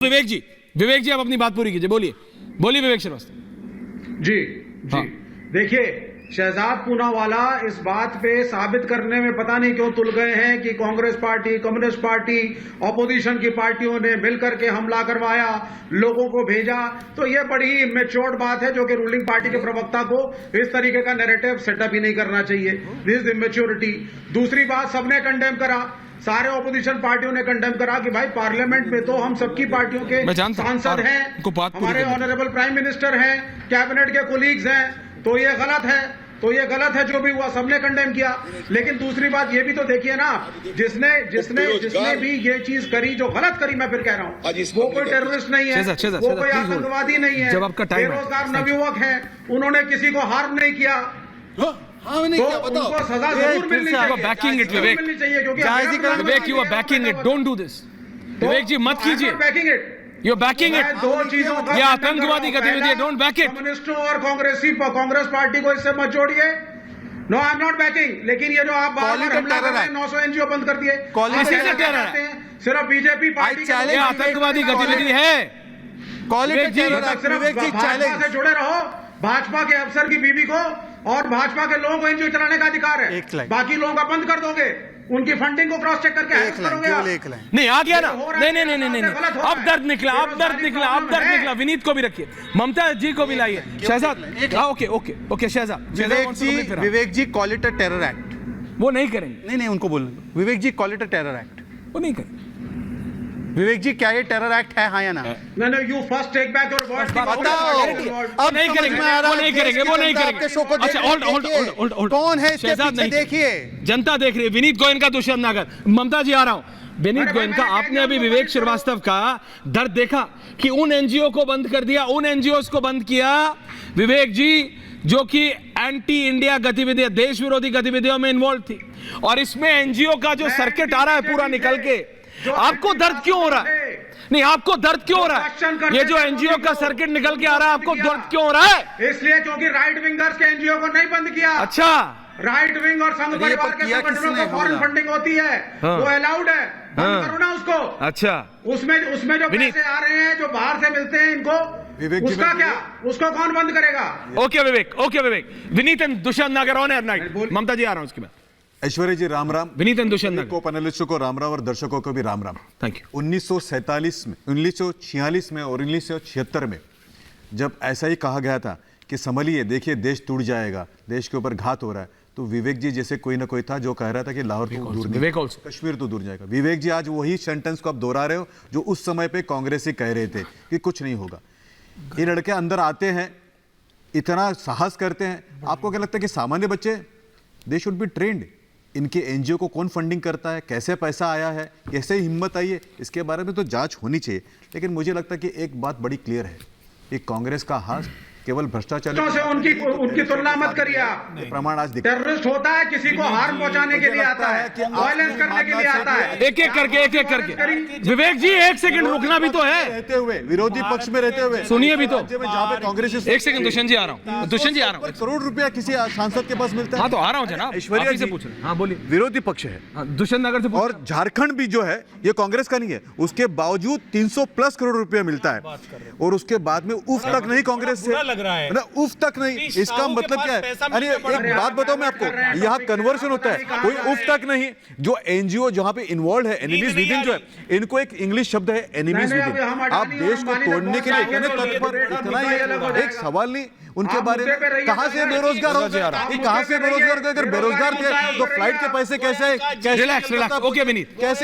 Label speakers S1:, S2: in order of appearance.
S1: विवेक जी आप अपनी बात पूरी कीजिए। बोलिए बोलिए विवेक श्रीवास्तव
S2: जी जी
S1: हाँ।
S2: देखिए, शहजाद पूनावाला इस बात पे साबित करने में पता नहीं क्यों तुल गए हैं कि Congress party, communist party, opposition की पार्टियों ने मिलकर के हमला करवाया, लोगों को भेजा। तो ये बड़ी इमेच्योर्ड बात है जो कि रूलिंग पार्टी के प्रवक्ता को इस तरीके का नैरेटिव सेटअप ही नहीं करना चाहिए। This is immaturity. दूसरी बात, सबने कंडेम करा, सारे ऑपोजिशन पार्टियों ने कंडेम करा कि भाई पार्लियामेंट में तो हम सबकी पार्टियों के सांसद हैं, हमारे ऑनरेबल प्राइम मिनिस्टर हैं, कैबिनेट के कोलीग्स हैं, तो ये गलत है जो भी हुआ, सबने कंडेम किया। लेकिन दूसरी बात ये भी तो देखिए ना, जिसने भी ये चीज करी, जो गलत करी, मैं फिर कह रहा हूँ, वो कोई टेररिस्ट नहीं है, वो कोई आतंकवादी नहीं है, बेरोजगार नवयुवक है, उन्होंने किसी को हार्म नहीं किया।
S3: हाँ नहीं क्या बताओ,
S2: उनको सजा जरूर मिलनी चाहिए,
S1: backing it Vivek, Vivek you are backing it, don't do this. Vivek ji मत कीजिए,
S2: backing it,
S1: you backing it.
S2: दो चीजों का
S1: ये आतंकवादी गतिविधि, डोंट बैक इट।
S2: कम्युनिस्टों और कांग्रेस पार्टी को इससे मत जोड़िए। No, I am not backing. लेकिन ये जो आप बार-बार हमला कर रहे हैं, 900 एनजीओ बंद कर दिए, सिर्फ बीजेपी पार्टी
S1: ये आतंकवादी गतिविधि है।
S2: भाजपा से जुड़े रहो, भाजपा के अफसर की बीवी को और भाजपा के लोगों को एनजीओ चलाने का अधिकार है, बाकी लोगों का बंद कर दोगे, उनकी फंडिंग को क्रॉस चेक करके
S1: नहीं आ गया ना, नहीं, अब दर्द निकला, विनीत को भी रखिए, ममता जी को भी लाइए, Shahzad. Okay Shahzad.
S3: Vivek ji call it a terror act.
S1: वो नहीं करेंगे,
S3: नहीं उनको बोलने। Vivek ji call it a terror act.
S1: वो नहीं करेंगे।
S3: विवेक जी क्या ये टेरर एक्ट है, हाँ या ना?
S2: No, you first take back your words.
S3: अब
S1: नहीं करेंगे, वो नहीं करेंगे। अच्छा होल्ड,
S3: कौन है इसके पीछे? देखिए
S1: जनता देख रही है। विनीत गोयन का दुष्यंत नागर, ममता जी आ रहा हूं। विनीत गोयन का, आपने अभी विवेक श्रीवास्तव का दर्द देखा कि उन एनजीओ को बंद कर दिया, उन एनजीओ को बंद किया विवेक जी जो कि एंटी इंडिया गतिविधियां, देश विरोधी गतिविधियों में इन्वॉल्व थी, और इसमें एनजीओ का जो सर्किट आ रहा है पूरा निकल के, आपको दर्द क्यों हो रहा है? नहीं, आपको दर्द क्यों हो रहा है? ये जो एनजीओ का सर्किट निकल के आ रहा है, आपको दर्द क्यों हो रहा है?
S2: इसलिए क्योंकि राइट विंगर्स के एनजीओ को नहीं बंद किया।
S1: अच्छा,
S2: राइट विंग और संघ परिवार के संगठनों को फॉरेन फंडिंग होती है, वो अलाउड है, बंद करो ना उसको।
S1: अच्छा,
S2: उसमें जो पैसे आ रहे हैं, जो बाहर से मिलते हैं इनको, उसका क्या, उसको कौन बंद करेगा?
S1: Okay Vivek, Vineet and Dushyant नागर ऑन एयर नाइट। ममता जी आ रहा हूं उसके बाद।
S4: ऐश्वर्या जी राम राम।
S1: विनीत एंड दुष्यंत
S4: को पैनलिस्टों को राम राम और दर्शकों को भी राम राम।
S1: Thank you.
S4: 1947 में, 1946 में और 1976 में जब ऐसा ही कहा गया था कि संभलिए, देखिए देश टूट जाएगा, देश के ऊपर घात हो रहा है, तो विवेक जी जैसे कोई ना कोई था जो कह रहा था कि लाहौर तो दूर नहीं, कश्मीर तो दूर जाएगा। विवेक जी आज वही सेंटेंस को आप दोहरा रहे हो जो उस समय पे कांग्रेसी कह रहे थे कि कुछ नहीं होगा। ये लड़के अंदर आते हैं, इतना साहस करते हैं, आपको क्या लगता है कि सामान्य बच्चे, दे शुड बी ट्रेंड। इनके एनजीओ को कौन फंडिंग करता है, कैसे पैसा आया है, कैसे हिम्मत आई है, इसके बारे में तो जांच होनी चाहिए। लेकिन मुझे लगता है कि एक बात बड़ी क्लियर है कि कांग्रेस का हाथ केवल भ्रष्टाचार
S2: से उनकी तुलना मत करिए आप।
S4: प्रमाण आज दिखता है।
S2: टेररिस्ट होता है, किसी को हार्म पहुंचाने के लिए आता है, वायलेंस करने के लिए आता है,
S1: एक एक करके। विवेक जी एक सेकंड रुकना भी तो है,
S4: रहते हुए विरोधी पक्ष में रहते हुए
S1: सुनिए भी तो।
S4: जहां पे कांग्रेस,
S1: एक सेकंड दुष्यंत जी आ रहा हूं।
S4: करोड़ रुपया किसी सांसद के पास मिलता है।
S1: हाँ तो आ रहा हूं जनाब,
S4: ऐश्वर्या
S1: से पूछ रहे। हाँ बोलिए।
S4: विरोधी पक्ष है,
S1: दुष्यंत नगर से।
S4: और झारखंड भी जो है ये कांग्रेस का नहीं है, उसके बावजूद 300+ करोड़ रुपया मिलता है, और उसके बाद में उफ तक नहीं कांग्रेस से
S5: लग रहा है
S4: ना, उफ तक नहीं। इसका मतलब क्या है? अरे एक बात बताओ मैं आपको, यहाँ कन्वर्शन होता है, कोई उफ तक नहीं। जो एनजीओ जहाँ पे इन्वॉल्व है, एनिमीज विदिन जो है, इनको एक इंग्लिश शब्द है एनिमीज विदिन। आप देश को तोड़ने के लिए इतने तत्पर, इतना ही एक सवाल नहीं उनके बारे में। कहाँ से बेरोजगार हो, कहाँ से बेरोजगार? अगर बेरोजगार थे तो फ्लाइट के पैसे कैसे?
S1: रिलैक्स, ओके विनीत,
S4: कैसे